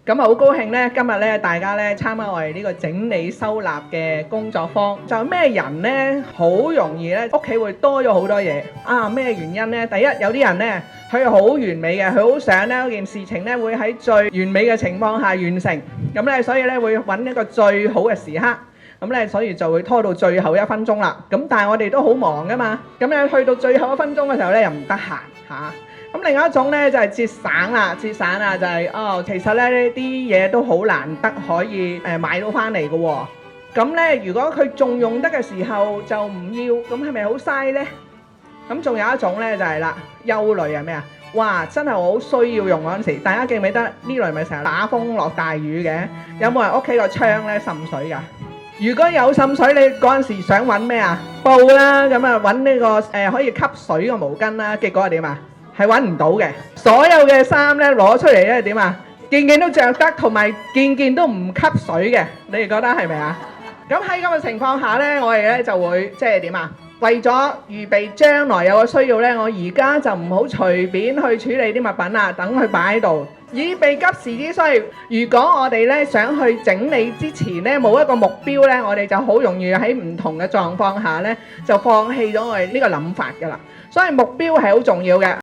咁啊好高興咧，今日咧大家咧參加我哋呢個整理收納嘅工作坊。就咩人咧好容易咧屋企會多咗好多嘢啊？咩原因咧？第一，有啲人咧佢好完美嘅，佢好想咧嗰件事情咧會喺最完美嘅情況下完成，咁咧所以咧會揾一個最好嘅時刻。咁咧，所以就會拖到最後1分鐘啦。咁但係我哋都好忙噶嘛，咁咧去到最後1分鐘嘅時候咧，又唔得閒嚇。咁另外一種咧就係節省啦，節省啊就係其實咧呢啲嘢都好難得可以買到翻嚟嘅喎。咁咧如果佢仲用得嘅時候就唔要，咁係咪好嘥咧？咁仲有一種咧就係啦，憂慮係咩啊？哇！真係我好需要用嗰陣時，大家記唔記得呢類咪成日打風落大雨嘅？有冇人屋企個窗咧滲水㗎？如果有滲水，你嗰陣時想揾咩啊？布啦，咁啊揾呢個可以吸水嘅毛巾啦，結果係點啊？係揾唔到嘅。所有嘅衫咧攞出嚟咧點啊？件件都着得，同埋件件都唔吸水嘅。你哋覺得係咪啊？咁喺咁嘅情況下咧，我哋咧就會即係點啊？為咗預備將來有個需要咧，我而家就唔好隨便去處理啲物品啦，等佢擺喺度，以備急時之需。如果我哋咧想去整理之前咧冇一個目標咧，我哋就好容易喺唔同嘅狀況下咧就放棄咗我哋呢個諗法㗎啦。所以目標係好重要嘅。